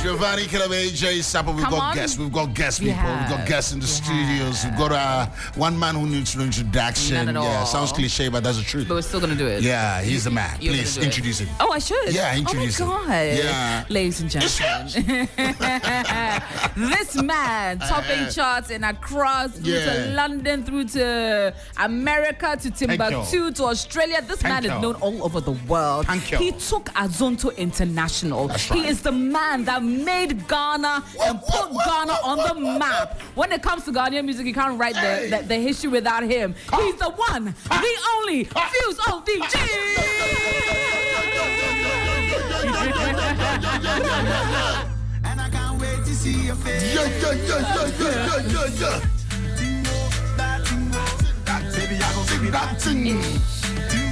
Giovani, AJ, Sappo, we've got guests. We've got guest people. We've got guests in the studios. We've got one man who needs no introduction. None at all. Yeah, sounds cliche, but that's the truth. But we're still gonna do it. Yeah, he's the man. Please introduce him. Oh, I should. Yeah, introduce him. Oh my God. Yeah, ladies and gentlemen, this man topping charts in across through to London, through to America, to Timbuktu, to Australia. This man is known all over the world. He took Azonto international. He is the man that made Ghana and put Ghana on the map. When it comes to Ghanaian music, you can't write the history without him. He's the one, the only Fuse ODG. And I can't wait to see your face.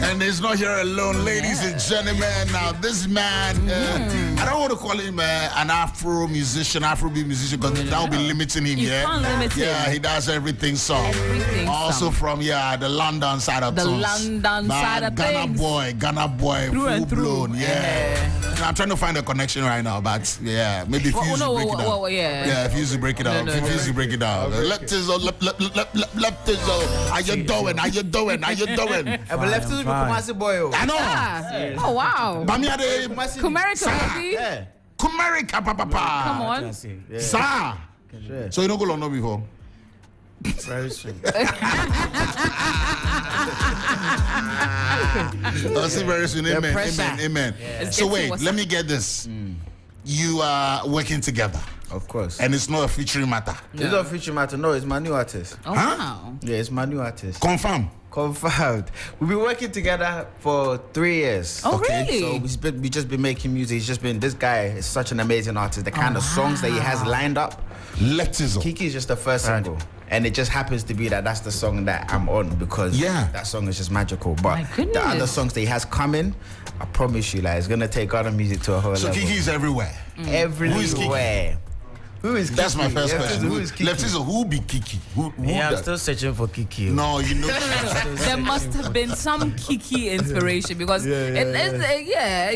And he's not here alone, ladies and gentlemen. Now, this man, I don't want to call him an Afro musician, Afrobeat musician, because that would be limiting him. He does everything. So, also from the London side of things. The London side of things. Ghana boy, full blown. I'm trying to find a connection right now, but maybe if you break it down. If you break it down. If you break it down. How you doing? How you doing? How you doing? Kumasi boy. I know. Oh wow. Kumerica, baby. Kumerica, papa. Come on. Sir. So you don't go London before? Very soon. I'll see very soon. Amen. Amen. So wait, let me get this. You are working together. Of course. And it's not a featuring matter. It's not a featuring matter. No, it's my new artist. Oh wow. Yeah, it's my new artist. Confirmed. We've been working together for 3 years. Oh, really? So we just been making music. He's just been, this guy is such an amazing artist. The kind of songs that he has lined up. Kiki is just the first single. And it just happens to be that's the song that I'm on because that song is just magical. But the other songs that he has coming, I promise you, it's gonna take other music to a whole level. So Kiki is everywhere. Everywhere. Who is Kiki? Who is Kiki? That's my first question. Who is Kiki? Who be Kiki? I'm still searching for Kiki. No, you know. There must have been some Kiki inspiration because you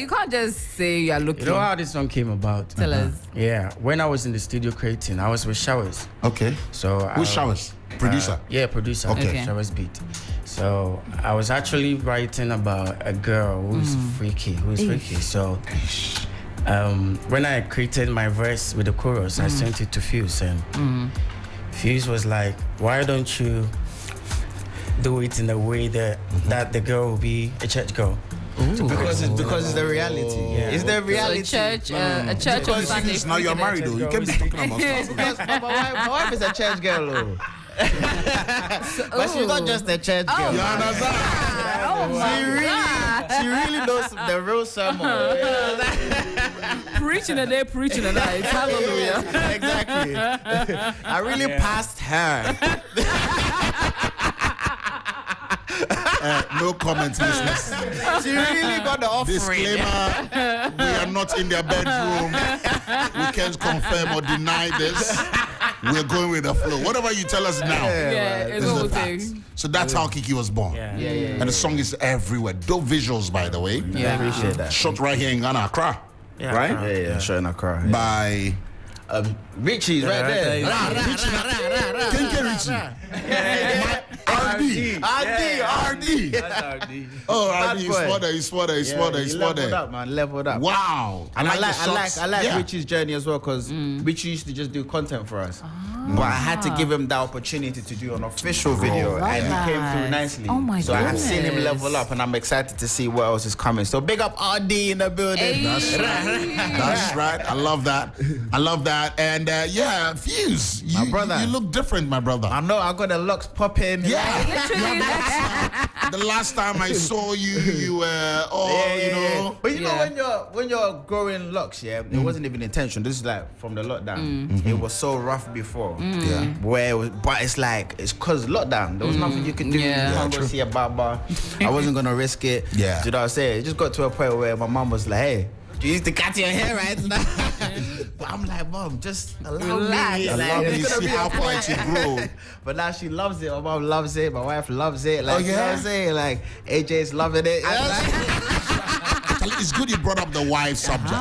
can't just say you're looking. You know how this song came about? Tell us. Yeah, when I was in the studio creating, I was with Showers. Okay. So who's Showers? Producer? Producer. Okay. Showers beat. So I was actually writing about a girl who's freaky. So when I created my verse with the chorus, I sent it to Fuse, and Fuse was like, "Why don't you do it in a way that the girl will be a church girl?" Because it's the reality. It's the reality. So a church on Sunday. Now you're married though. You can't be talking about stuff. Because my wife is a church girl though. But she's not just a church girl. You understand? She really knows the real sermon. Preaching a day, preaching a night. Hallelujah. Exactly. I really passed her. No comments, listeners. She really got the offering. Disclaimer, we are not in their bedroom. We can't confirm or deny this. We're going with the flow. Whatever you tell us now, it's all thing. So that's how Kiki was born. And the song is everywhere. Dope visuals, by the way. I appreciate that. Shot right here in Ghana, Accra. Right? Yeah. Shot in Accra. By Richie's right there. Kenke Richie. RD. Oh, RD, he's spotted. Leveled up. Wow. And I like Richie's journey as well because Richie used to just do content for us. But I had to give him the opportunity to do an official video and he came through nicely. Oh my so I've seen him level up and I'm excited to see what else is coming. So big up RD in the building. That's right. I love that. And Fuse, my brother. You look different, my brother. I know, I got the locks popping. The last time I saw you, you were you know. But you know when you're growing locks, it wasn't even intentional. This is like from the lockdown. It was so rough before. Where it was, but it's cause lockdown. There was nothing you could do. You can't go see a barber. I wasn't gonna risk it. Do you know what I'm saying? It just got to a point where my mom was like, "Hey, you used to cut your hair right now." But I'm like, "Mom, just allow me. Allow me to see how far it grow." But now she loves it. My mom loves it. My wife loves it. Like, you know what I'm saying? Like, AJ's loving it. Charlie, it's good you brought up the wife subject.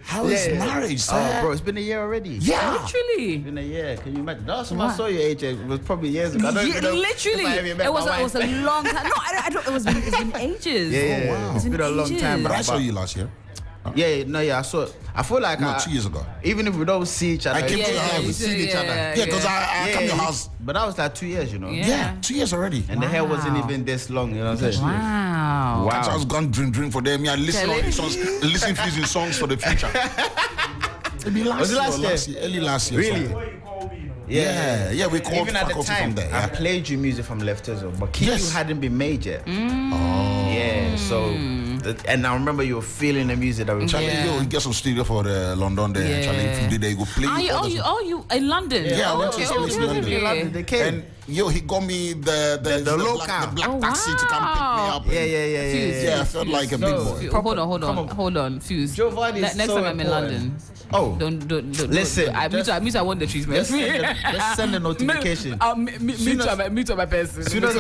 How is marriage, sir? Oh, bro, it's been a year already. Yeah. Literally. It's been a year. Can you imagine? Last time I saw you, AJ, it was probably years ago. I don't even know Literally. if I ever met It was my wife. a long time. No, I don't. It's been ages. Yeah, wow. It's been a long ages. time. But I saw but- you last year. I saw. I feel like No, 2 years ago. even if we don't see each other, I came to your house. we see each other. Yeah, because I come to your house. But that was like 2 years, you know. Yeah. 2 years already. And the hair wasn't Wow. even this long, you know what I'm saying? Wow. So I was gone drink for them. Yeah, listen Tell on it. songs, listen to songs for the future. It be Was it last year, early last year. Really? something. Yeah, we called Even at the faculty time, from there. I Yeah. played you music from Left Tizzle, but Kiku Yes. hadn't been made yet. Yeah, so, and I remember you were feeling the music that we Charlie, Yeah. yo, get some studio for the London there. Yeah. Charlie, if you did there, you go play. You in London? Yeah, I went to his place in London. They came. And yo, he got me the local. black taxi to come pick me up. Yeah. Yeah, I felt like a big So- boy. Hold on, Fuse. Giovani is Next so time I'm in important. London. Oh, Don't. Listen, I want the treatment. let's send a notification. Meet my person. As soon as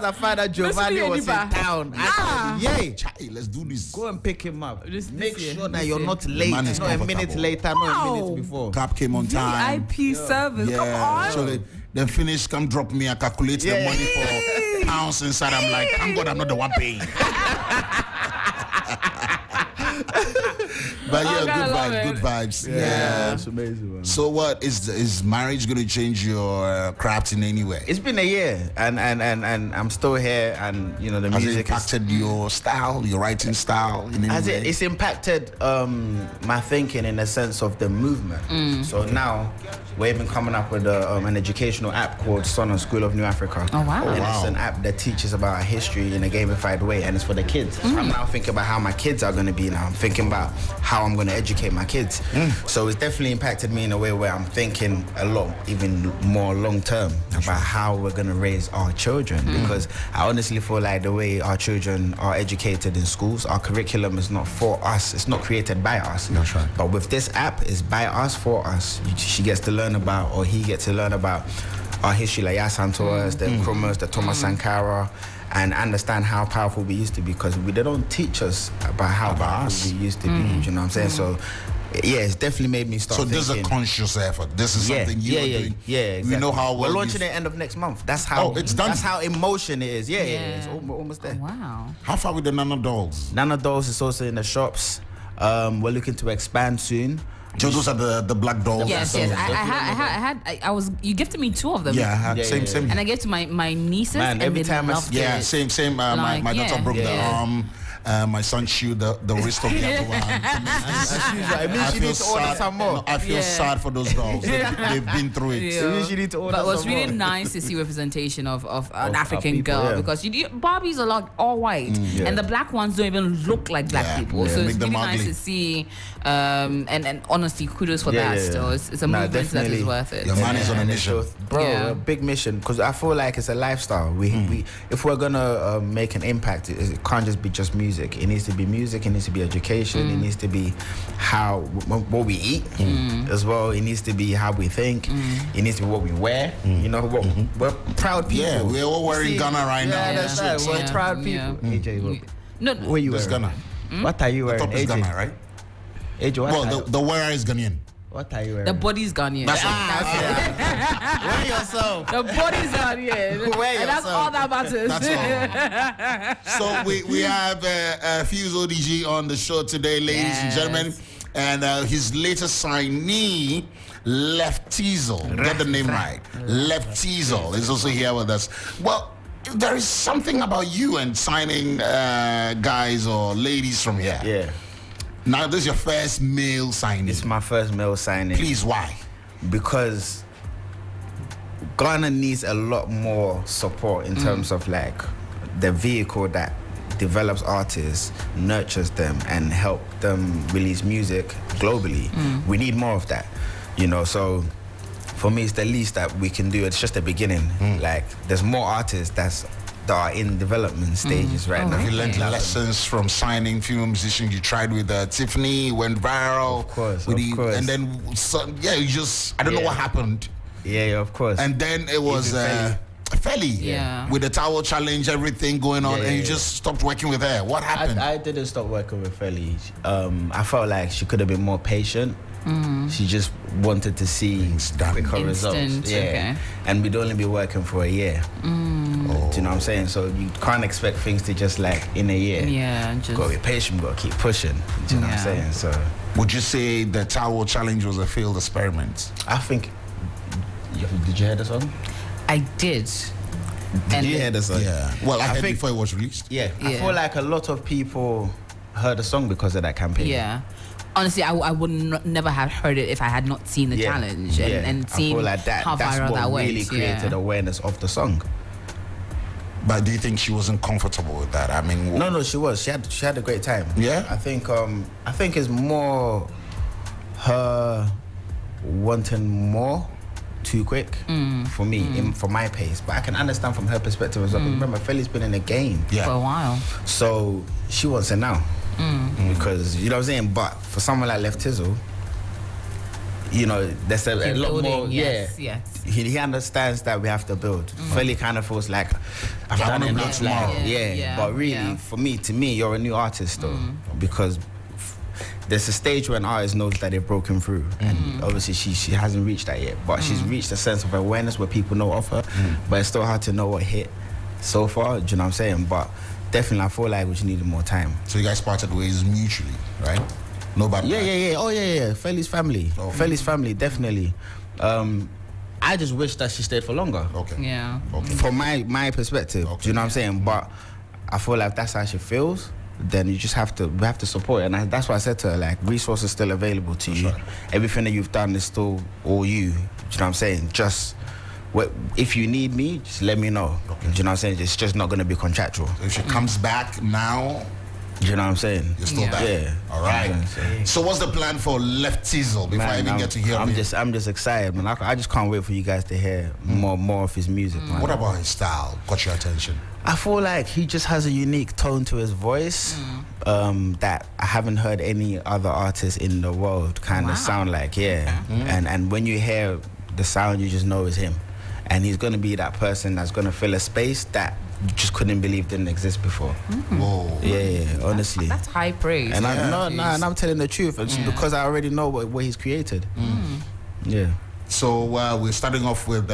I find out Giovanni was in town, I said, yay, Charlie, let's do this. go and pick him up. This Make year, sure that this you're year. not late. man is Not a minute comfortable. later, not a Wow. minute before. Cab came on time. VIP service. Come on. So they finish, come drop me, I calculate the Yeah. money for pounds inside. I'm like, thank God I'm not the one paying. But Oh, God, I love good vibes. Yeah, it's amazing, man. So what is marriage going to change your craft in any way? It's been a year, and I'm still here, and you know the Has it music is. impacted your style, your writing style in any way? It's impacted my thinking in the sense of the movement. So now we're even coming up with an educational app called Son School of New Africa. Oh, wow. And wow. it's an app that teaches about history in a gamified way, and it's for the kids. So I'm now thinking about how my kids are going to be now. I'm thinking about how I'm going to educate my kids. So it's definitely impacted me in a way where I'm thinking a lot, even more long term, about how we're going to raise our children. Because I honestly feel like the way our children are educated in schools, our curriculum is not for us. It's not created by us. That's right. But with this app, it's by us, for us. She gets to learn about, or he gets to learn about our history, like Yasan to us, the Nkrumahs, the Thomas Sankara, and understand how powerful we used to be, because they don't teach us about how powerful us. we used to be. You know what I'm saying? So, yeah, it's definitely made me start So this is a thinking. conscious effort. This is something you are doing. Yeah, exactly. We know how well we're launching you've- it end of next month. That's how. Oh, it's done. That's how emotion it is. Yeah, it's almost there. Wow. How far with the Nana dolls? Nana Dolls is also in the shops. We're looking to expand soon. So those are the black dolls. Yes. I was. You gifted me 2 of them. Yeah, I had Yeah, same. yeah. And I gave to my nieces, Man, and every they time I loved Yeah, it. same. My Like, daughter yeah. broke the Yeah. arm. My son chewed the wrist of the other one. It means you need to order some more. No, I feel Yeah. sad for those dolls. They've been through it. Yeah. It means you need to order But it was some really more. nice to see representation of an our African people, girl, yeah. because Barbies are like all white, Yeah. and the black ones don't even look like black Yeah, people. yeah, So make it's them really nice ugly. to see, and honestly, kudos for that. Still, it's a Nah, movement that is definitely. worth it. Your man is on a And mission. it's bro, Yeah. a big mission, because I feel like it's a lifestyle. We if we're gonna make an impact, it can't just be just music. It needs to be music. It needs to be education. It needs to be how what we eat as well. It needs to be how we think. It needs to be what we wear. You know, we're proud people. Yeah, we're all wearing See? Ghana right now. Yeah, that's right. We're Yeah. proud Yeah. people. AJ, No, what you It's wearing? Ghana. What are you The wearing, top is AJ? Ghana, right? AJ, what, Well, the wearer is Ghanaian. what are you wearing? the body's gone here. That's Wear yourself. The body's gone here. Wear And that's yourself. all that matters. That's all. So we have Fuse ODG on the show today, ladies and Yes. gentlemen, and his latest signee, Left Teasel. Get the name right. Left Teasel is also here with us. Well, there is something about you and signing guys or ladies from here. Yeah, Now, this is your first male signing. it's my first male signing. Please, why? Because Ghana needs a lot more support in terms of like the vehicle that develops artists, nurtures them, and help them release music globally. We need more of that, you know. So for me, it's the least that we can do. It's just the beginning. Like there's more artists that are in development stages right now. You learned lessons from signing female musicians. You tried with Tiffany, went viral. Of course, with of course. And then, you just, I don't know Yeah. what happened. Yeah, of course. And then it was Even Fairly. Yeah. With the towel challenge, everything going on, and you just stopped working with her. What happened? I didn't stop working with Feli. I felt like she could have been more patient. She just wanted to see quicker results. Yeah. Okay. And we'd only be working for a year. Do you know what I'm saying? So you can't expect things to just like in a year. Yeah, just Gotta be patient, gotta keep pushing. Do you know what I'm saying? So would you say the towel challenge was a failed experiment? I think. Did you hear the song? I did. Did you hear the song? Yeah. Well, I heard think- before it was released. Yeah. I feel like a lot of people heard the song because of that campaign. Yeah. Honestly, I would never have heard it if I had not seen the challenge and I seen feel like how that's viral what that went. really created awareness of the song. But do you think she wasn't comfortable with that? I mean, No, she was. She had a great time. Yeah? I think it's more her wanting more too quick for me, for my pace. But I can understand from her perspective as well. Remember, Feli's been in the game for a while. so she wants it now. Because you know what I'm saying. But for someone like Left Tizzle, you know, there's a lot building, more. yes. He understands that we have to build. Feli kind of feels like I've I done wanna it build now. tomorrow. Yeah, But really, yeah. to me, you're a new artist though, because there's a stage where an artist knows that they've broken through, and obviously she hasn't reached that yet. But she's reached a sense of awareness where people know of her, but it's still hard to know what hit so far. Do you know what I'm saying? But definitely, I feel like we just needed more time. so you guys parted ways mutually, right? Nobody. Yeah. Oh yeah. Feli's family. Oh. Feli's family, definitely. I just wish that she stayed for longer. Okay. Yeah. Okay. From my perspective, Okay. do you know what I'm saying? But I feel like that's how she feels. Then you just have to support her, and that's why I said to her, like, resources still available to you. right. Everything that you've done is still all you. Do you know what I'm saying? Just if you need me, just let me know. Okay. Do you know what I'm saying? It's just not gonna be contractual. If she comes back now, Do you know what I'm saying? you're still Yeah. back. Yeah. All right. Yeah. So what's the plan for Left Tizzle before I even get to hear I'm it? I'm just excited, man. I just can't wait for you guys to hear more of his music, man. What about his style? Got your attention? I feel like he just has a unique tone to his voice that I haven't heard any other artist in the world kind of sound like. Yeah, and when you hear the sound, you just know it's him, and he's gonna be that person that's gonna fill a space that you just couldn't believe didn't exist before. Whoa. Yeah, honestly. That's high praise. And Yeah. and I'm telling the truth. It's because I already know what he's created. Yeah. So we're starting off with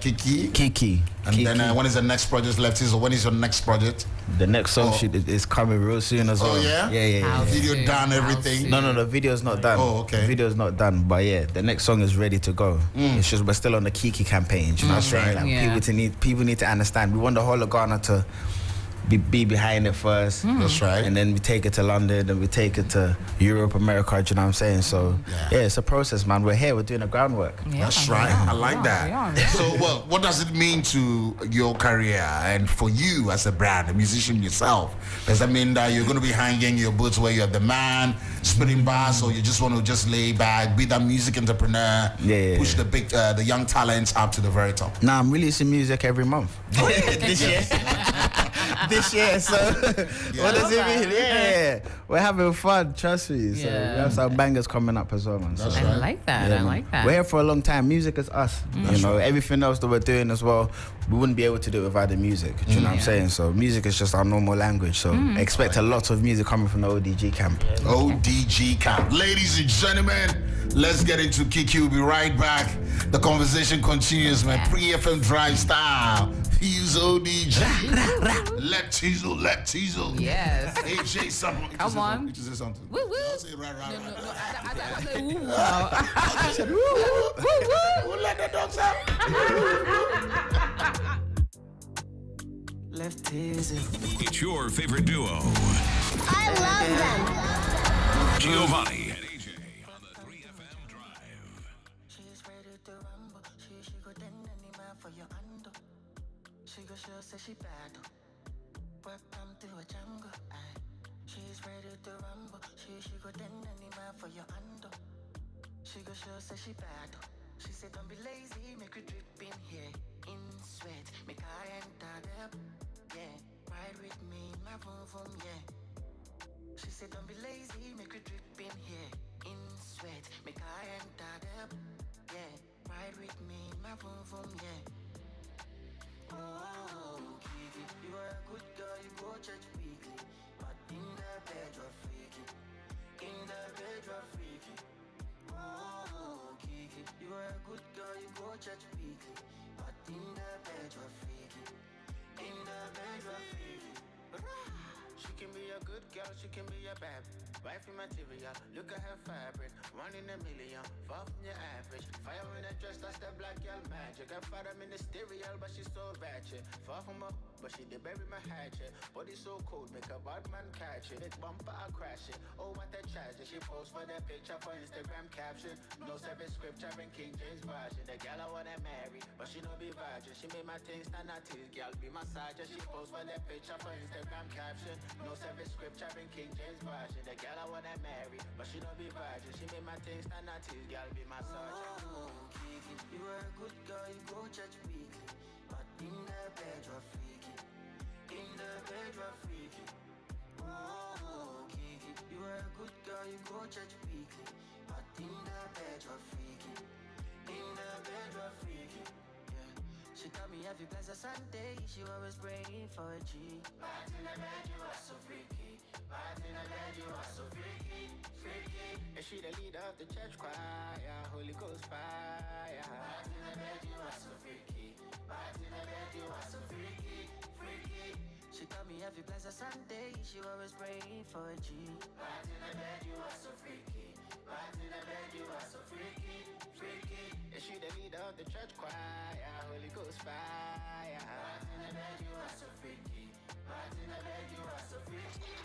Kiki. Kiki. And then when is the next project Left Tizzle? When is your next project? The next song is coming real soon as well. Oh, yeah? Yeah. How Video soon? done, How everything? soon? No, the video's not done. Oh, okay. The video's not done, but yeah, the next song is ready to go. It's just we're still on the Kiki campaign. You know what I'm saying? Like, Yeah. people need to understand. We want the whole of Ghana to be behind it first. That's right. And then we take it to London, then we take it to Europe, America. Do you know what I'm saying? So yeah, it's a process, man. We're here. We're doing the groundwork. Yeah, That's right. yeah, I like that. yeah. So, what does it mean to your career and for you as a brand, a musician yourself? Does that mean that you're going to be hanging your boots where you're the man, spitting bars, or you just want to just lay back, be that music entrepreneur, push the young talents up to the very top? Nah, I'm releasing music every month. This year. This year, so what does it mean? Yeah, we're having fun, trust me. So we have some bangers coming up as well, man. So, I like that. I man. like that. We're here for a long time. Music is us. You know, everything else that we're doing as well, we wouldn't be able to do it without the music. Do you know what I'm saying? So music is just our normal language. So expect a lot of music coming from the ODG camp. ODG camp. Ladies and gentlemen, let's get into Kiki. We'll be right back. The conversation continues, man. Pre-FM drive style. Fuse ODG. Let Tizzle. Yes. AJ, something. Come on. Did you say something? Woo, woo. Don't say right. No, I said woo. I said, woo. Who let the dogs out? Left Tizzle. It's your favorite duo, I love them. Giovani and AJ on the 3FM Drive. She's ready to rumble. She go then any man for your under. She go sure say she bad. Welcome to a jungle. Aye. She's ready to rumble. She go then any man for your under. She go sure say she bad. She said don't be lazy, make you drip in here. In sweat, make I enter up. Yeah, ride with me, my vroom vroom, yeah. She said don't be lazy, make you drip in here. In sweat, make I enter up. Yeah, ride with me, my vroom vroom, yeah. Oh, Kiki, you are a good girl, you go church weekly. But in the bed you're freaky. In the bed you're freaky. Oh, Kiki, you are a good girl, you go church weekly. But in the bed you're freaky. In the bed you're freaky. She can be a good girl, she can be a bad wifey material. Look at her fabric, 1 in a million, far from your average. Fire in a dress, that's the black girl magic. Her father ministerial, but she's so ratchet. Far from her, but she did bury my hatchet. Body so cold, make a bad man catch it. Big bumper, I crash it. Oh, what a tragedy. She posts for that picture for Instagram caption. No service scripture in King James Version. The girl I wanna marry, but she no be virgin. She made my things stand at teeth, girl be massager. She posts for that picture for Instagram caption. No service scripture in King James Version. The girl I wanna marry, but she no be virgin. She made my things stand at teeth, girl be massager. Oh, Kiki, you are a good girl, you go church weekly. But in the bed you're freaky. In the bed you're freaky. Oh, Kiki, you are a good girl, you go church weekly. But in the bed you're freaky. In the bed you're freaky. Yeah. She tell me every blessed Sunday, she always praying for a G. But in the bed you are so freaky. But in the bed you are so freaky. Freaky. And she the leader of the church choir, Holy Ghost fire. But in the bed you are so freaky. But in the bed you are so freaky. Freaky. She tell me every blessed Sunday, she always praying for a G. But in the bed you are so freaky. But in the bed you are so freaky. Freaky. And she the leader of the church choir, Holy Ghost fire. But in the bed you are so freaky. But in the bed you are so freaky.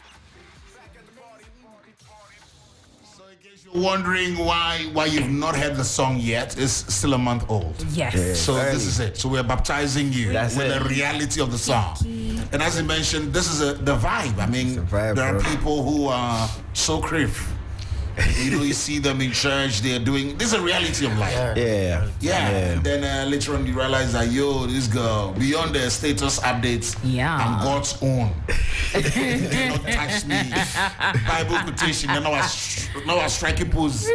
So in case you're wondering why you've not heard the song yet, it's still a month old. Yes. So this is it. So we're baptizing you That's with it. the reality of the song. And as you mentioned, this is the vibe. I mean, the vibe, there are bro. people who are so criff. You know, you see them in church, they're doing, this is a reality of life. Yeah. And then later on you realize that, yo, this girl, beyond the status updates, Yeah. I'm God's own. You cannot touch me. Bible quotation, then now I striking pose.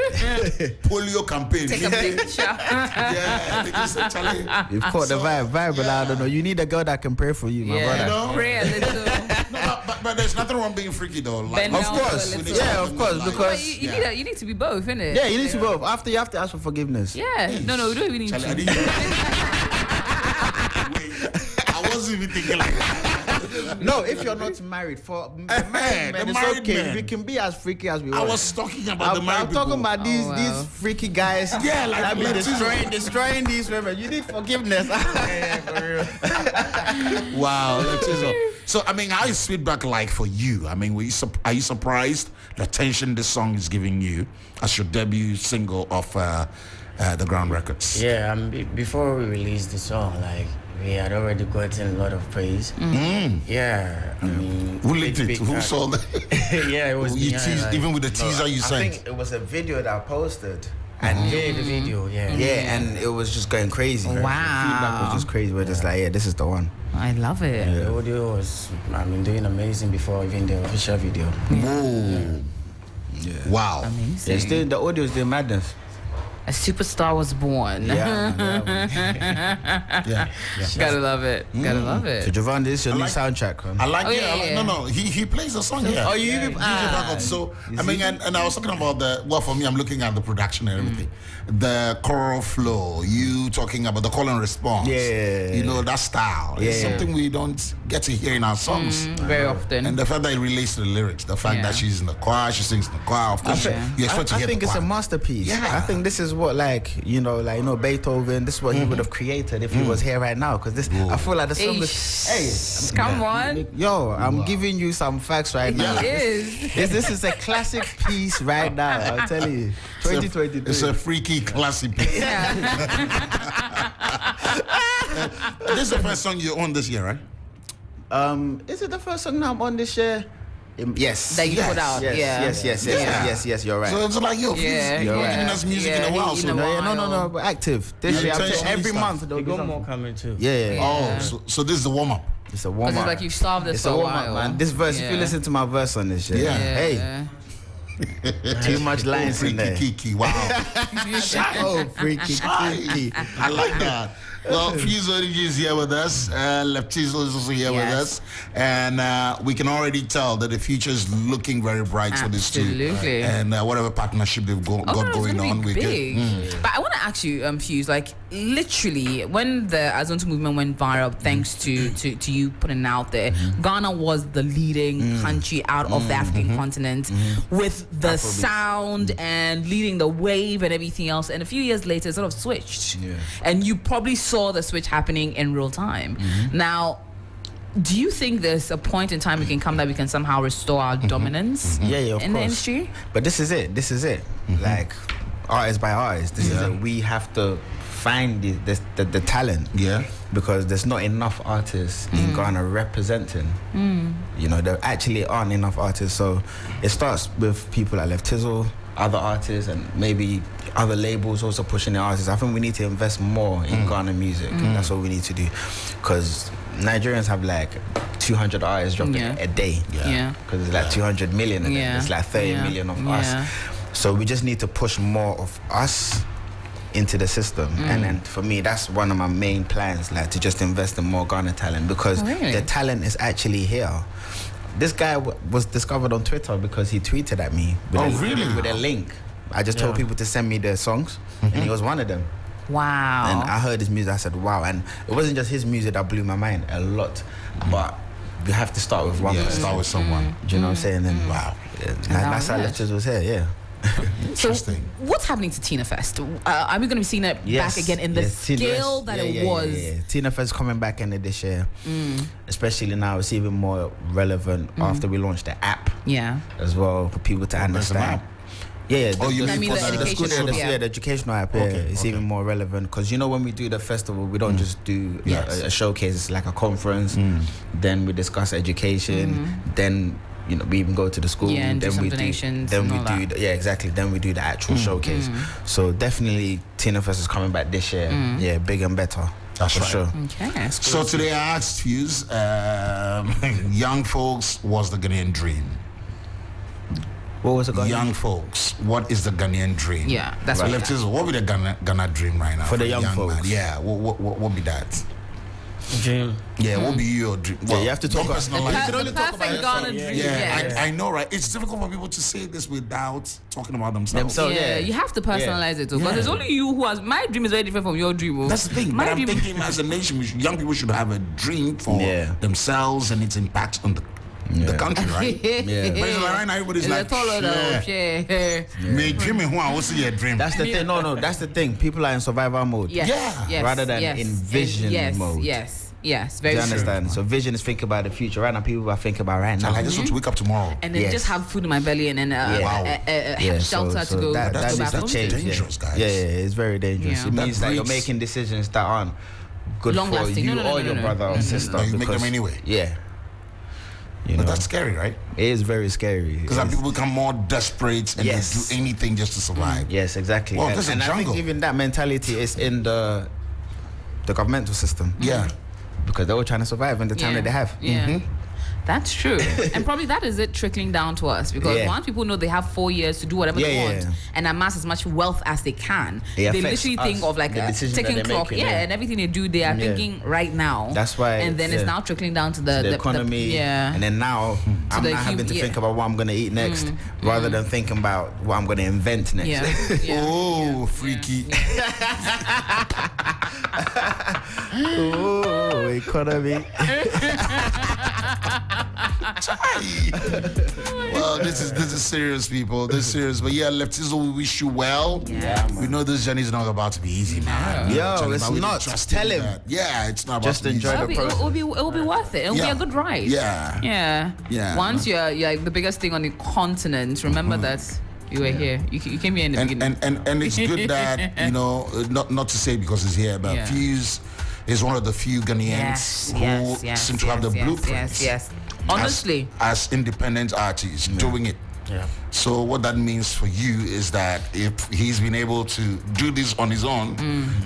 Polio campaign. Take a picture. Yeah, they just say, Charlie. You've caught the vibe, but I don't know. You need a girl that can pray for you, my brother. You know? Pray a little. No, but there's nothing wrong being freaky though. Like, Bend Of down course. a little. Yeah, of course, Like- because- But you need to be both, innit? Yeah, you need to both. After you have to ask for forgiveness. Yeah. No, we don't even need Charlie, I to. didn't- Wait, I wasn't even thinking like that. No, if you're not married, for married men, the it's married okay. men. We can be as freaky as we I want. was talking about the married I'm talking people. about these Oh, wow. these freaky guys. Yeah, like that be Latino. destroying these women. You need forgiveness. Yeah, for real. Wow, so I mean, how is feedback like for you? I mean, are you surprised the attention this song is giving you as your debut single of the Ground Records? Yeah, before we released the song, like we had already gotten a lot of praise. Yeah, I mean, Who leaked it? Who saw that? Yeah, it was You behind, teased, like- even with the teaser you I sent. think it was a video that I posted. And Yeah, the video. Yeah, and it was just going crazy. Wow. The feedback was just crazy. We're just like, yeah, this is the one. I love it. The audio was, doing amazing before even the official video. Whoa. Wow. Amazing. Yeah, still, the audio is still madness. A superstar was born. Yeah. Gotta love it. Gotta love So it. Giovani, this is your new like- soundtrack, man. I like Oh, it. yeah. No. He plays a song here. Oh, you even- So I mean, and I was talking about for me, I'm looking at the production and everything. The choral flow, you talking about the call and response. Yeah. You know, that style. It's Yeah. something we don't get to hear in our songs. Very often. And the fact that it relates to the lyrics, the fact Yeah. that she's in the choir, she sings in the choir, of course, you expect to I hear think the it's a choir. masterpiece. Yeah. I think this is what, Beethoven, this is what he would have created if he was here right now. Because this, I feel like the song is, Come on. yo, I'm giving you some facts right He now. is. This is a classic piece right now. I'll tell you. 2023. It's a freaky classic piece. Yeah. This is the first song you own this year, right? Is it the first song now I'm on this year? Yes. That you Yes, put out. Yes, Yeah. yes, you're right. So it's like, yo, Yeah, you're yeah. giving us music Yeah, in a while. in So a No, while. no, but active. This Yeah, year, intentionally every stuff. month. there'll We be got something. more coming too. Yeah. Oh, so this is the warm up. It's a warm Because up. it's like you've solved this It's for a a warm up, while. man. This verse, if you Yeah. listen to my verse on this shit, Yeah. hey, too much lines in Freaky there. Kiki, wow. Oh, freaky, Shy. freaky. I like that. Well, Fuse ODG is here with us. Leftizo is also here with us. And we can already tell that the future is looking very bright for this too. Absolutely. And whatever partnership they've got going on, we get. But I want to ask you, Fuse, like literally, when the Azonto movement went viral, thanks to you putting it out there, Ghana was the leading country out of the African continent with the sound and leading the wave and everything else. And a few years later, it sort of switched. Yeah. And you probably saw the switch happening in real time. Now, do you think there's a point in time we can come that we can somehow restore our dominance of in course. the industry? But this is it. Like, artist by artist, this is it. We have to find the talent. Yeah. Because there's not enough artists in Ghana representing. You know, there actually aren't enough artists. So it starts with people like Leftizo, other artists, and maybe other labels also pushing the artists. I think we need to invest more in Ghana music. That's what we need to do. Because Nigerians have like 200 artists dropping a day. Yeah. Because it's like 200 million of them. It's like 30 million of us. So we just need to push more of us into the system. And then for me, that's one of my main plans, like to just invest in more Ghana talent, because the talent is actually here. This guy was discovered on Twitter because he tweeted at me with a link. I just told people to send me their songs, and he was one of them. Wow. And I heard his music, I said, wow. And it wasn't just his music that blew my mind a lot, but we have to start with one. Start with someone. Do you know what I'm saying? And wow. That's how Leftizo was here, Interesting. So what's happening to Tina Fest? Are we going to be seeing it back again in the scale that it was? Tina Fest coming back in this year, especially now. It's even more relevant after we launched the app. As well, for people to understand. The educational app. It's even more relevant because when we do the festival, we don't just do a showcase. It's like a conference. Then we discuss education. Then we even go to the school. And then we donations. Then we do. Then we do the actual showcase. So definitely, Tina Fest is coming back this year. Big and better. That's for right. Sure. Okay. So today I asked Fuse, young folks, what's the Ghanaian dream? What was it? Young folks, what is the Ghanaian dream? Yeah, that's right. What would be the Ghana dream right now for the young folks? Man? Yeah, what would be that? Dream. Yeah, what would be your dream? Well, you have to talk about the perfect Ghana dream. Yeah, I know, right? It's difficult for people to say this without talking about themselves. You have to personalize it too, because it's only you who has. My dream is very different from your dream. That's the thing. But I'm thinking, as a nation, young people should have a dream for themselves and its impact on the country, right? But it's like right now, everybody's like, me dreaming who I will see a dream. That's the thing. No, that's the thing. People are in survival mode. Rather than in vision mode. Yes, very true. Do you understand? So vision is thinking about the future. Right now, people are thinking about right now. I just want to wake up tomorrow. And then just have food in my belly and then shelter to go. That's dangerous, guys. Yeah, it's very dangerous. It means that you're making decisions that aren't good for you or your brother or sister. You make them anyway. Yeah. But that's scary, right? It is very scary. Because people become more desperate and they do anything just to survive. Yes, exactly. Well, and I think even that mentality is in the governmental system. Yeah. Because they're all trying to survive in the time that they have. That's true. And probably that is it trickling down to us, because once people know they have 4 years to do whatever they want and amass as much wealth as they can, they literally think of like a ticking clock. And everything they do, they are thinking right now. That's why. And then it's now trickling down to the economy. And then now I'm not having to think about what I'm going to eat next rather than thinking about what I'm going to invent next. Oh, freaky. Oh, economy. Well, this is serious, people. This is serious. But Leftizo, we wish you well. We know this journey is not about to be easy, man. It's not. Just tell him. It's not about just to be enjoy the process. It will be worth it. It will be a good ride. Yeah. Once you're the biggest thing on the continent, remember that. You were here. You came here in the beginning. And it's good that, not to say because it's here, but Fuse is one of the few Ghanaians who seem to have the blueprint. Honestly. As independent artists doing it. So what that means for you is that if he's been able to do this on his own,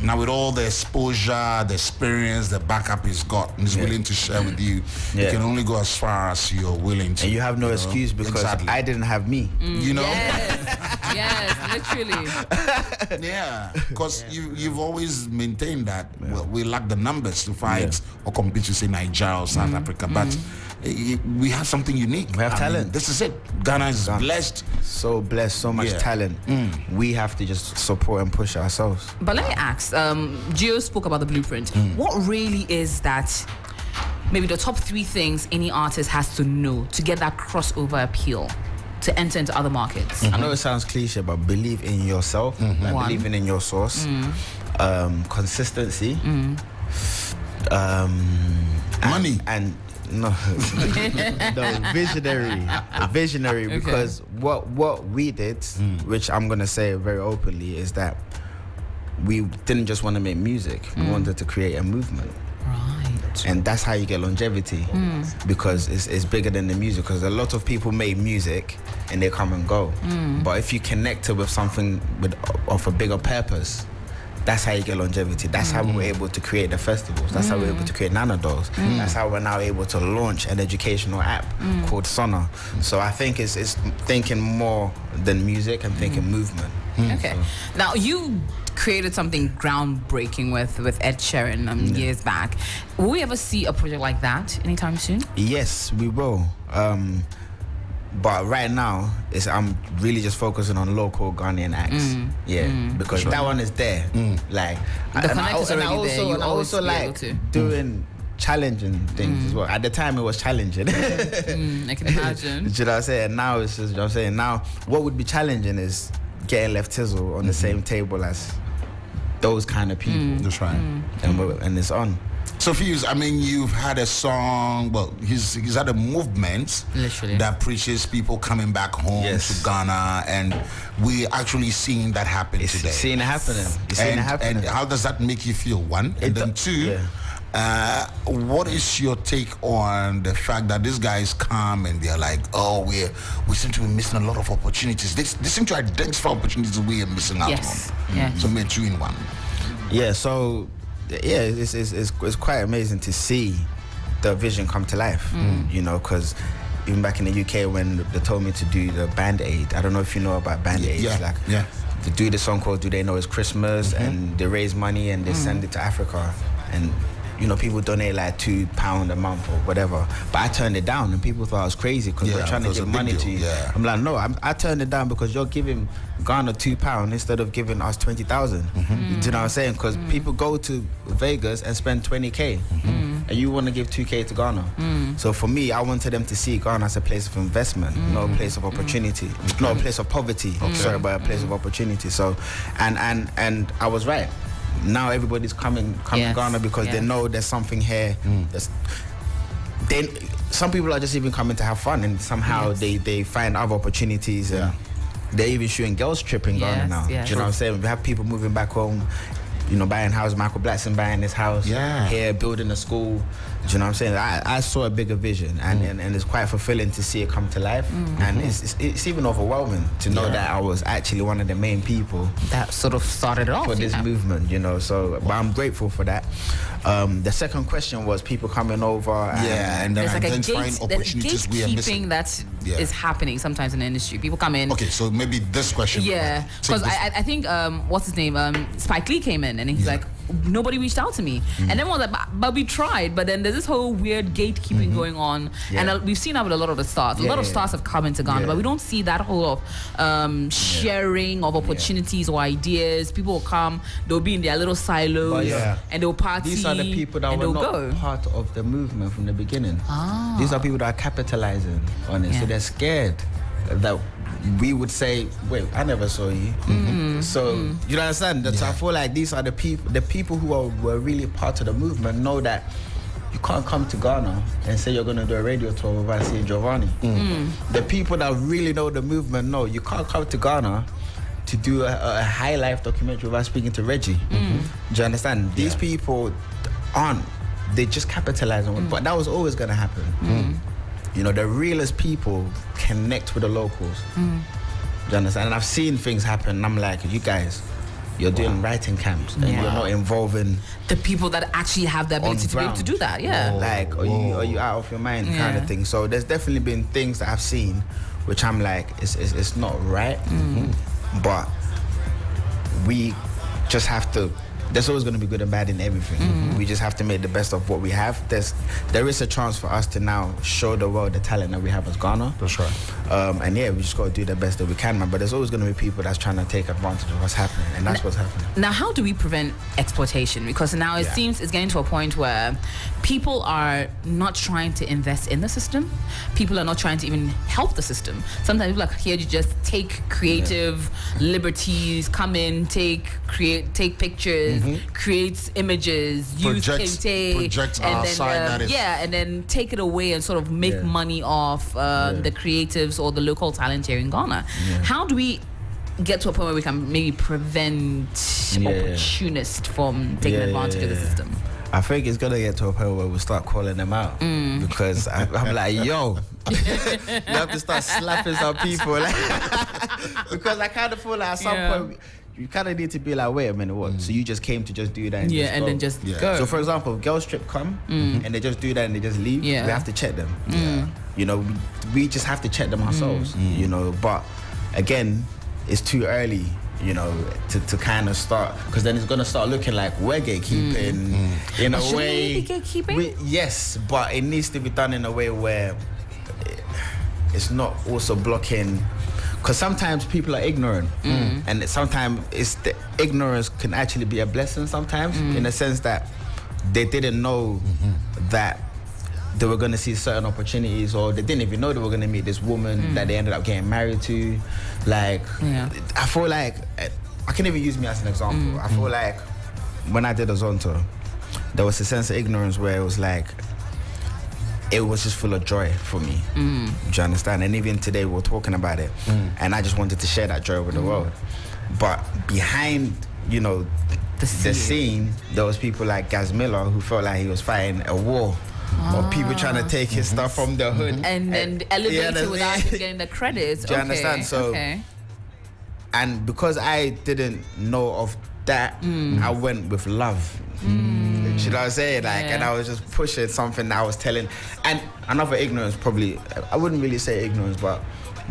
now with all the exposure, the experience, the backup he's got and he's willing to share with you, you can only go as far as you're willing to. And you have no excuse because I didn't have me. You know? Yes, literally. Yeah, because you've always maintained that we lack the numbers to fight or compete with, say, Nigeria or South Africa, but we have something unique. We have talent. This is it. Ghana is blessed. So blessed, so much talent. We have to just support and push ourselves. But let me ask, Gio spoke about the blueprint. What really is that, maybe the top 3 things any artist has to know to get that crossover appeal to enter into other markets? I know it sounds cliche, but believe in yourself, like believing in your source, consistency, Money. and no, visionary. Because what we did, which I'm gonna say very openly, is that we didn't just want to make music. We wanted to create a movement. Right. And that's how you get longevity, because it's bigger than the music. Because a lot of people make music and they come and go, but if you connect it with something of a bigger purpose, that's how you get longevity. That's how we were able to create the festivals. That's how we were able to create Nanodolls. That's how we're now able to launch an educational app called Sona. So I think it's thinking more than music and thinking movement. Okay. Now, you created something groundbreaking with Ed Sheeran years back. Will we ever see a project like that anytime soon? Yes, we will. But right now, I'm really just focusing on local Ghanaian acts. Because that one is there. Like, The connect is already there. You and I always also be able like to. doing challenging things as well. At the time, it was challenging. I can imagine. Do you know what I'm saying? Now it's just, you know what I'm saying? Now, what would be challenging is getting Left Tizzle on the same table as those kind of people. That's right. And it's on. So Fuse, I mean, you've had a song, well, he's had a movement Literally. that preaches people coming back home to Ghana, and we're actually seeing that happen today. Seeing it happening. And how does that make you feel, one? And then two, what is your take on the fact that these guys come and they're like, oh, we seem to be missing a lot of opportunities. They seem to identify opportunities we are missing out on. So maybe 2 in 1. Yeah, so it's quite amazing to see the vision come to life. You know, because even back in the UK when they told me to do the Band Aid, I don't know if you know about Band Aid. They do the song called Do They Know It's Christmas, and they raise money and they send it to Africa, and you know, people donate like £2 a month or whatever. But I turned it down, and people thought I was crazy because we're trying to give money to you. I'm like, no, I turned it down because you're giving Ghana £2 instead of giving us 20,000. Do you know what I'm saying? Because people go to Vegas and spend 20K, and you want to give 2K to Ghana. So for me, I wanted them to see Ghana as a place of investment, not a place of opportunity, not a place of poverty. Sorry, but a place of opportunity. So, and I was right. Now everybody's coming to Ghana because they know there's something here. Some people are just even coming to have fun, and somehow they find other opportunities. And they're even shooting girls trip in Ghana now. Do you know what I'm saying? We have people moving back home, you know, buying houses. Michael Blackson buying his house here, building a school. Do you know what I'm saying? I saw a bigger vision, and it's quite fulfilling to see it come to life. And it's even overwhelming to know that I was actually one of the main people that sort of started off for this movement, you know. So, but I'm grateful for that. The second question was people coming over. And then there's like identifying opportunities we are missing. gatekeeping that is happening sometimes in the industry. People come in. Okay, so maybe this question. Yeah, because I think what's his name? Spike Lee came in and he's like, nobody reached out to me, and everyone was like, but we tried. But then there's this whole weird gatekeeping going on, and we've seen that with a lot of the stars. A lot of stars have come into Ghana, but we don't see that whole of sharing of opportunities or ideas. People will come, they'll be in their little silos, and they'll party. These are the people that were not part of the movement from the beginning. These are people that are capitalizing on it, so they're scared that we would say, wait, I never saw you. So you understand? So I feel like these are the people who were really part of the movement know that you can't come to Ghana and say you're going to do a radio tour with us here, Giovani. The people that really know the movement know you can't come to Ghana to do a high life documentary without speaking to Reggie. Do you understand? These people aren't. They just capitalize on it. But that was always going to happen. You know, the realest people connect with the locals. Do you understand? And I've seen things happen, and I'm like, you guys, you're doing writing camps, and you're not involving the people that actually have the ability to be able to do that. Like, are you out of your mind kind of thing. So there's definitely been things that I've seen which I'm like, it's not right. but we just have to. There's always going to be good and bad in everything. We just have to make the best of what we have. There is a chance for us to now show the world the talent that we have as Ghana. That's right. And yeah, we just got to do the best that we can, man. But there's always going to be people that's trying to take advantage of what's happening, and that's what's happening. Now, how do we prevent exploitation? Because now it seems it's getting to a point where people are not trying to invest in the system. People are not trying to even help the system. Sometimes people are here to just take creative liberties, come in, take pictures, create images, use project our side, and then take it away and sort of make money off the creatives or the local talent here in Ghana. How do we get to a point where we can maybe prevent opportunists from taking advantage of the system? I think it's gonna get to a point where we start calling them out because I'm like, yo, you have to start slapping some people, because I kind of feel like at some point you kind of need to be like, wait a minute, what? So you just came to just do that and just go. So for example, if girls trip come and they just do that and they just leave, we have to check them. You know, we just have to check them ourselves. You know, but again, it's too early, you know, to kind of start, because then it's going to start looking like we're gatekeeping in a way. Should we be gatekeeping? Yes, but it needs to be done in a way where it's not also blocking, because sometimes people are ignorant, and sometimes it's the ignorance can actually be a blessing sometimes, in the sense that they didn't know that they were going to see certain opportunities, or they didn't even know they were going to meet this woman that they ended up getting married to. Like, I feel like, I can even use me as an example. I feel like when I did a Zonto, there was a sense of ignorance where it was like, it was just full of joy for me. Do you understand? And even today we were talking about it, and I just wanted to share that joy with the world. But behind, you know, the scene, there was people like Gaz Miller who felt like he was fighting a war. Or people trying to take his stuff from the hood and elevate it without him getting the credits. Do you understand? So, and because I didn't know of that, I went with love. Do you know what I'm saying? Like, and I was just pushing something that I was telling. And another ignorance, probably, I wouldn't really say ignorance, but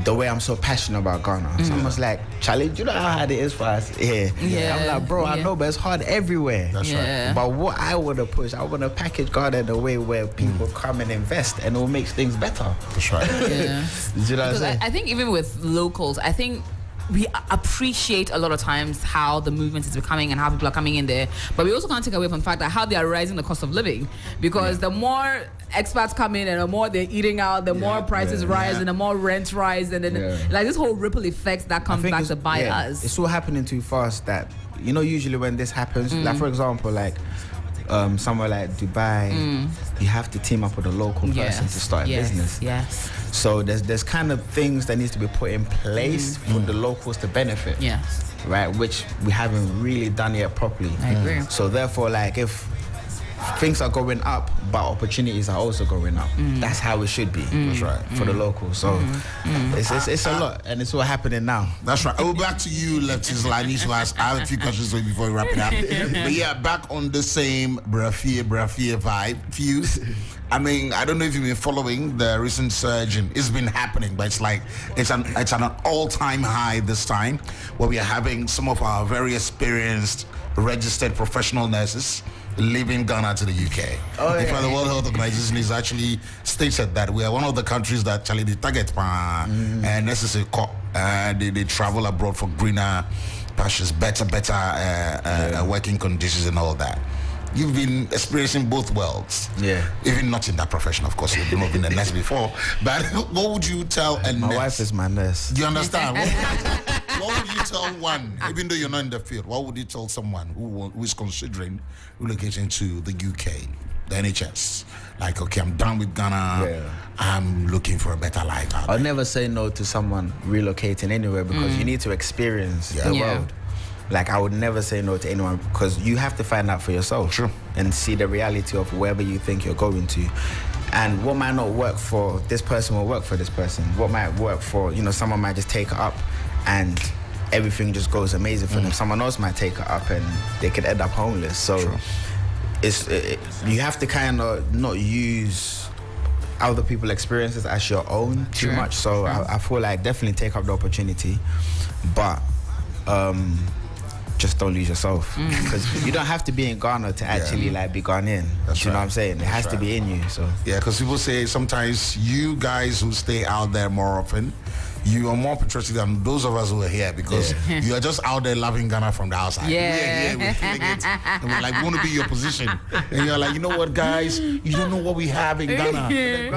the way I'm so passionate about Ghana. So I was like, Charlie, do you know how hard it is for us here? I'm like, bro, I know, but it's hard everywhere. That's right. But what I want to push, I want to package Ghana in a way where people come and invest, and it will make things better. That's right. Do you know what I'm saying? I think even with locals, I think we appreciate a lot of times how the movement is becoming and how people are coming in there, but we also can't take away from the fact that how they are rising the cost of living, because the more expats come in and the more they're eating out, the more prices rise and the more rents rise, and then like this whole ripple effect that comes back to bite us. It's all happening too fast that, you know, usually when this happens, like for example, like somewhere like Dubai, you have to team up with a local person to start a business. So there's kind of things that needs to be put in place for the locals to benefit. Right, which we haven't really done yet properly. I agree. So therefore, like, if things are going up, but opportunities are also going up, that's how it should be. That's right, for the locals. So it's a lot, and it's all happening now. That's right. I'll go back to you, Lefties. I need to ask. I have a few questions for you before we wrap it up. But yeah, back on the same Brafia vibe views. I mean, I don't know if you've been following the recent surge, and it's been happening, but it's like it's an all-time high this time, where we are having some of our very experienced, registered professional nurses leaving Ghana to the UK. In fact, the World Health Organization is actually stated that we are one of the countries that actually they target and necessary they travel abroad for greener pastures, better working conditions and all that. You've been experiencing both worlds. Even not in that profession, of course. You've not been a nurse before. But what would you tell a nurse? My wife is my nurse. Do you understand? What would you tell one, even though you're not in the field, what would you tell someone who is considering relocating to the UK, the NHS? Like, okay, I'm done with Ghana. I'm looking for a better life out there. I'll never say no to someone relocating anywhere, because you need to experience the world. Like, I would never say no to anyone, because you have to find out for yourself. And see the reality of wherever you think you're going to. And what might not work for this person will work for this person. What might work for, you know, someone might just take it up and everything just goes amazing for them. Someone else might take it up and they could end up homeless. So you have to kind of not use other people's experiences as your own too much. So I feel like definitely take up the opportunity, but just don't lose yourself, because you don't have to be in Ghana to actually like be Ghanaian. That's you know right. what I'm saying? It has to be in you. So Yeah, because people say sometimes you guys who stay out there more often, you are more patriotic than those of us who are here, because you are just out there loving Ghana from the outside. Yeah. We're feeling it. And we're like, we want to be your position. And you're like, you know what, guys? You don't know what we have in Ghana.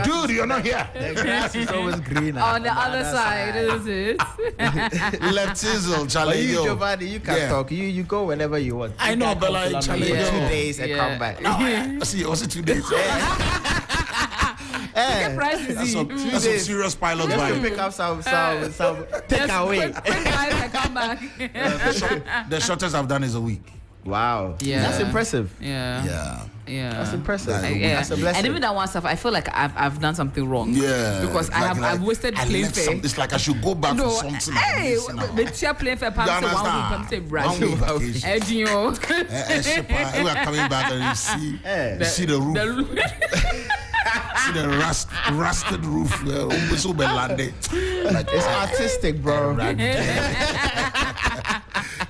Dude, you're not here. the grass is always greener On the other side, is it? Left Tizzle, But Charlie. you, Yo. Giovani, you can talk. You go whenever you want. I You know, can but come like, to London Charlie, for yo. 2 days and come back. See, was it 2 days? Ticket price is That's easy. some serious pilot Just to vibe. pick up some take away. Quick guys and come back. The shortest I've done is a week. Wow. Yeah. That's impressive. Yeah. That's impressive. Yeah. That's a blessing. And even that one stuff, I feel like I've done something wrong. Yeah. Because I've wasted I plane left fare. It's like I should go back No, for something. hey, I'm missing out. the chair plane fare, Pam say 1 week, Pam say 1 Brazil. week vacation. Edio. We are coming back and you see the roof. See the rusted roof. So like, It's artistic, bro.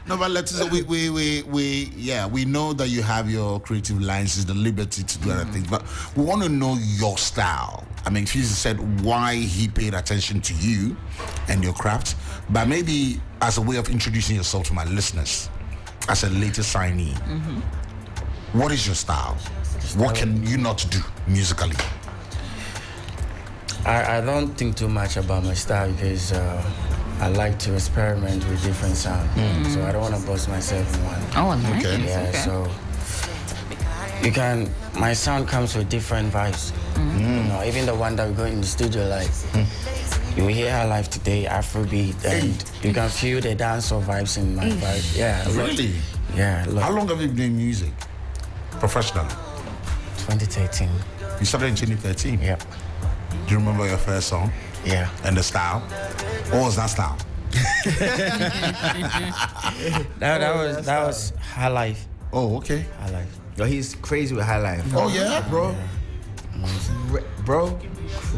No, but let's say we know that you have your creative license, the liberty to do other things, but we want to know your style. I mean, Fizzy said why he paid attention to you and your craft, but maybe as a way of introducing yourself to my listeners, as a latest signee, what is your style? What can you not do musically? I don't think too much about my style because I like to experiment with different sounds. So I don't want to boast myself in one. Oh, nice. Okay. Yeah, so my sound comes with different vibes. You know, even the one that we go in the studio, like, you will hear her live today, Afrobeat, and you can feel the dancehall vibes in my vibe. Yeah, a lot. Really? Yeah, a lot. How long have you been doing music professionally? 2013. You started in 2013. Yeah, Do you remember your first song yeah. and the style? What was that style? That was High Life. Oh, okay. High Life. Yo, he's crazy with High Life. Oh yeah, bro. Bro.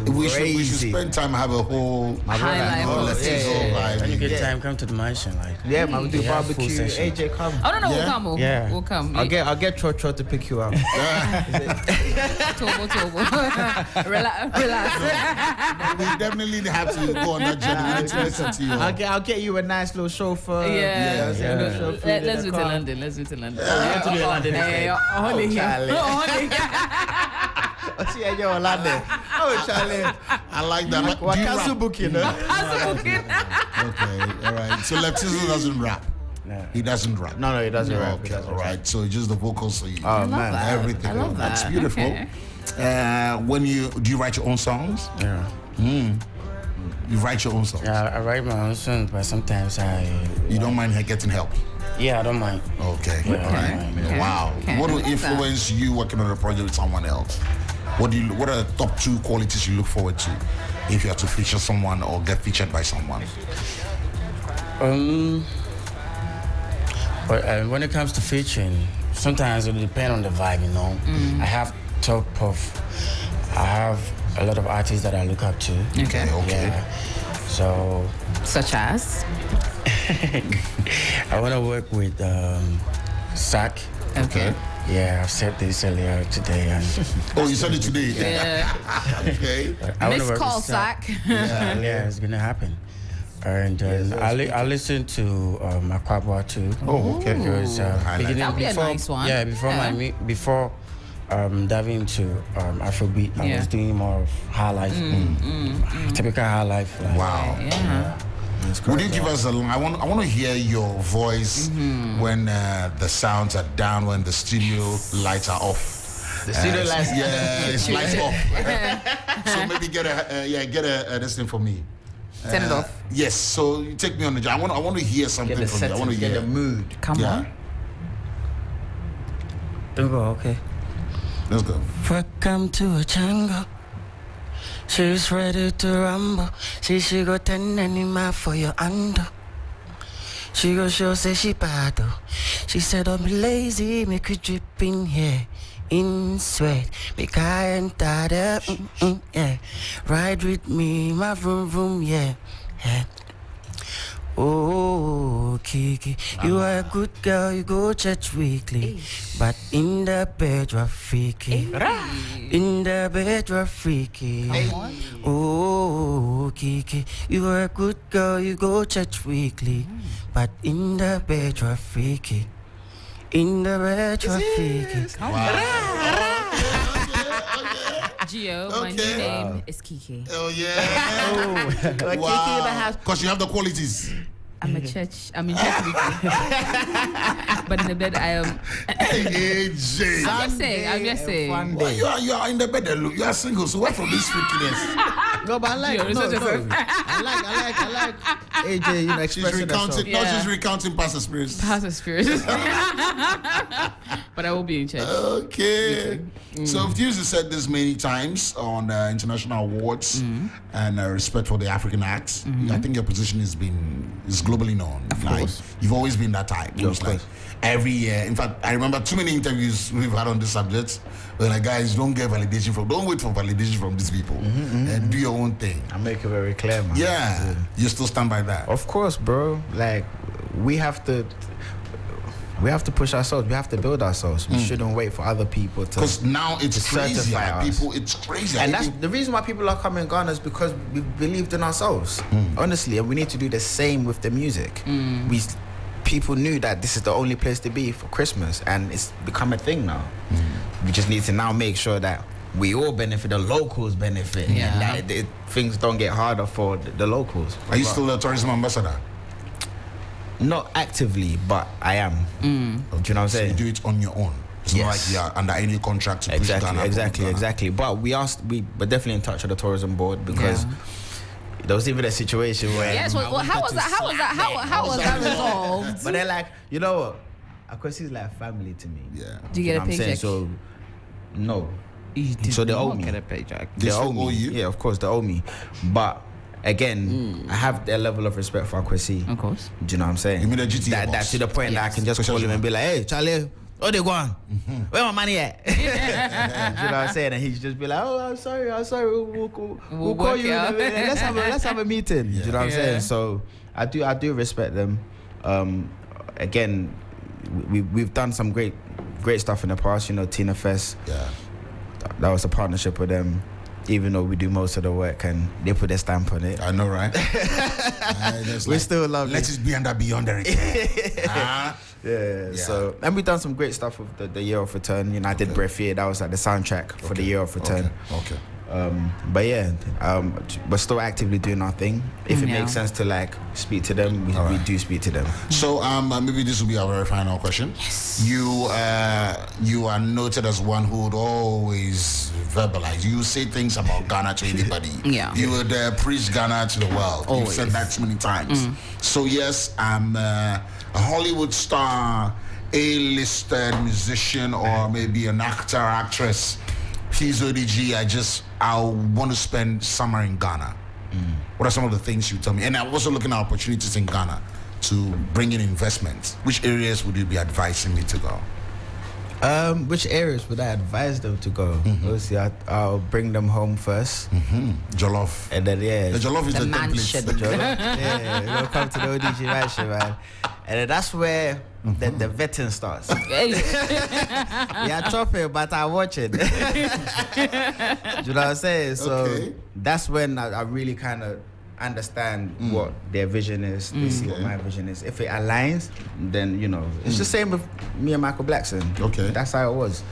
We should Crazy. spend time and have a whole High life. let's Yeah, say yeah, vibe. When you get time, come to the mansion. Like, Yeah, man, we do Yeah, full barbecue. session. AJ, come. Oh, no, Yeah? we'll come. Yeah. We'll come. I'll get Cho to pick you up. Tobo. Relax. We definitely have to go on that journey. We need to listen to you. I'll get you a nice little chauffeur. Yeah. Let's do it in London. to do London. Honey. See you in London. Oh, Charlie. I like that. What Do you cancel rap? book, you know? Okay, all right. So Letizo doesn't rap. no. He doesn't rap. No, he doesn't rap. Okay, all right. So just the vocals for you. Oh, man. Everything. I love That's that. beautiful. Okay. Do you write your own songs? Yeah. You write your own songs. Yeah, I write my own songs, but sometimes You don't mind getting help. Yeah, I don't mind. Okay. Yeah, All right. Okay. Wow. Okay. What will I like that. influence you working on a project with someone else? What are the top 2 qualities you look forward to if you have to feature someone or get featured by someone? But when it comes to featuring, sometimes it will depend on the vibe, you know. I have a lot of artists that I look up to. Okay. Yeah. So Such as? I want to work with Sack. Okay. Yeah, I've said this earlier today, and Oh, you said it today? Yeah. Okay. I wanna Missed work call, with Sack. Sack. Yeah, it's gonna happen. And I listen to Akuoko too. Oh, okay. Because Highlight. That'd be a nice one. Yeah, before diving into Afrobeat, I Yeah. was doing more of high life, typical high life. Like, Wow. Yeah. Would you give us a line? I want to hear your voice when the sounds are down, when the studio lights are off. The studio lights. Yeah, it's lights off. So maybe get a this thing for me. Turn it off. Yes. So you take me on the journey. I want to hear something Get the from you. I want to setting, hear get the mood. Come Yeah. on. Don't go, okay. Let's go. Welcome to a jungle. She's ready to rumble. She go 10 anima for your under. She go show say she bad though. She said don't be lazy, make you drip in here. In sweat, make I enter there, yeah. Ride with me, my vroom vroom, yeah. Oh, Kiki, you are a good girl, you go church weekly. But in the bed you're freaky. In the bed you're freaky. Oh, Kiki, you are a good girl, you go church weekly. But in the bed you're freaky. In the bed you're freaky. Gio, my new name is Kiki. Oh yeah. Kiki in the house. Because you have the qualities. I'm in church weekly. But in the bed I am. AJ. I'm just saying. Well, you are in the bed alone. You are single, so what from this freakiness? No, but I like. I like AJ. You know, expressing herself. She's recounting past experience. But I will be in church. Okay. So you've said this many times on international awards and respect for the African acts. I think your position is globally known. Of like course. you've always been that type. Just like every year. In fact, I remember too many interviews we've had on this subject where like guys don't wait for validation from these people and do your own thing. I make it very clear, man. Yeah. You still stand by that. Of course, bro. Like we have to push ourselves. We have to build ourselves. We shouldn't wait for other people to. Because now it's crazy. certify us. People, it's crazy. And that's the reason why people are coming in Ghana is because we believed in ourselves, honestly. And we need to do the same with the music. People knew that this is the only place to be for Christmas, and it's become a thing now. We just need to now make sure that we all benefit, the locals benefit, and that things don't get harder for the locals. Are you still a tourism ambassador? Not actively, but I am. Do you know what I'm saying? You do it on your own. It's not like you're under any contract to push Ghana. Exactly. But we're definitely in touch with the tourism board because there was even a situation where. Yes. Well, how was that resolved? But they're like, you know what? Akuo-Sarpong is like family to me. Yeah. Do you get a paycheck? So, no. So they owe me. Get a paycheck. They still owe you? Yeah, of course they owe me. But again, I have a level of respect for Akuo-Sarpong. Of course. Do you know what I'm saying? You mean the GTA that boss? to the point that I can just call him and be like, hey, Charlie, oh, they gone. Where my money at? Do you know what I'm saying? And he'd just be like, oh, I'm sorry. We'll call you. Let's have a meeting. Do you know what I'm saying? So I do respect them. Again, we've done some great stuff in the past. You know, Tina Fest. Yeah. That was a partnership with them. Even though we do most of the work and they put their stamp on it. I know, right? We still love let it be under beyond the return. Yeah. So and we've done some great stuff with the Year of Return. You know, I did Breath Year. That was like the soundtrack for the Year of Return. Okay. But yeah, we're still actively doing our thing. If it makes sense to like speak to them, we do speak to them. So maybe this will be our very final question. Yes. You are noted as one who would always verbalize. You say things about Ghana to anybody. Yeah. You would preach Ghana to the world. Always. You've said that too many times. So yes, I'm a Hollywood star, A-listed musician, or maybe an actor, actress. Please, ODG, I want to spend summer in Ghana. What are some of the things you tell me? And I'm also looking at opportunities in Ghana to bring in investments. Which areas would you be advising me to go? Which areas would I advise them to go? Obviously, I'll bring them home first. Jollof. And then, The Jollof is the mansion. template. We'll come to the ODG mansion, man. And then that's where the vetting starts. We are chopping, but I watch it. Do you know what I'm saying? So that's when I really kind of understand what their vision is. They see what my vision is. If it aligns, then, you know, it's the same with me and Michael Blackson. Okay. That's how it was.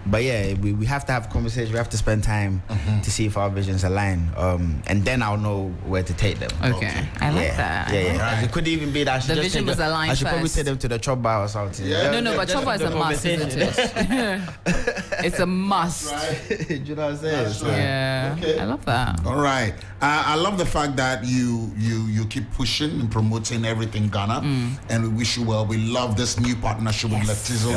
But yeah, we have to have conversations. We have to spend time to see if our visions align, and then I'll know where to take them. Okay. I like that. Yeah. It could even be that I should The just vision take was aligned I should probably first. take them to the chop bar or something. No, but chopper is a must, isn't it? It's a must. Do you know what I'm saying? That's So- right. Yeah. Okay. I love that. All right. I love the fact that you keep pushing and promoting everything Ghana, and we wish you well. We love this new partnership with Leftizo.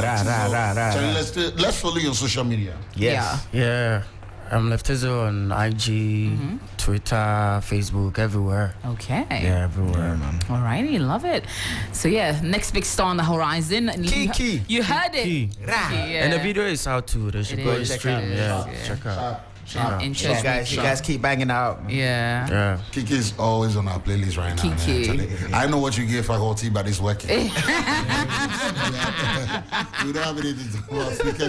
So let's follow you on social media. Yes. Yeah. I'm Leftizo on IG, Twitter, Facebook, everywhere. Okay. Yeah, everywhere, man. Alrighty, love it. So yeah, next big star on the horizon. Kiki. You heard it. Key. Yeah. And the video is out too. They should It go is. stream. Check it Yeah, out. check out. in church. You guys keep banging out. Yeah. Kiki is always on our playlist right now. Kiki. Man, I know what you gave faculty, but it's working. We don't have anything to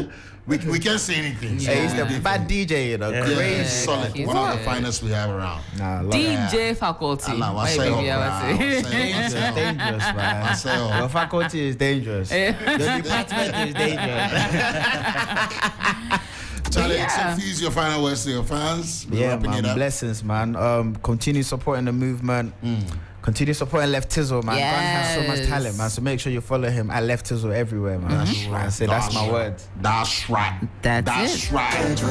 do. We can't say anything. So He's the bad DJ, you know. Crazy. Solid. He's One of the good. finest we have around. DJ faculty. Allah, Why say baby, I It's dangerous, man. Your faculty is dangerous. Your department is dangerous. Charlie, so Fuse, your final words to your fans. Yeah, man. Blessings, man. Continue supporting the movement. Continue supporting Left Tizzle, man. Yes. God has so much talent, man. So make sure you follow him at Left Tizzle everywhere, man. That's my word. That's right. That's right.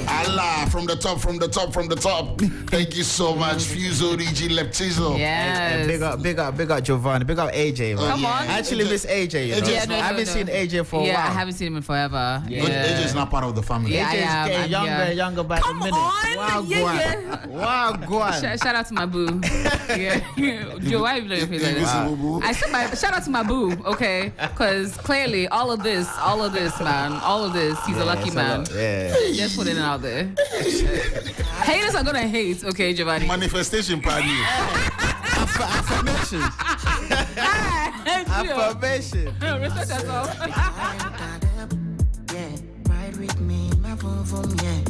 Allah, from the top. Thank you so much, Fuse, ODG, Left Tizzle. Yes. Big up Giovani. Big up AJ, man. Come on. I actually miss AJ, you know. AJ 's I haven't seen AJ for a while. I haven't seen him in forever. AJ is not part of the family. Yeah, AJ is getting younger and younger by the minute. on. Wow, go on. Shout out to my boo. Joe, why are you looking at me like that? I said shout out to my boo, okay? Because clearly all of this, man, he's a lucky man. Just putting it out there. Haters are gonna hate, okay, Giovani? Manifestation party. Affirmation. Affirmation. Respect yourself. Yeah, ride with me, my boom boom, yeah.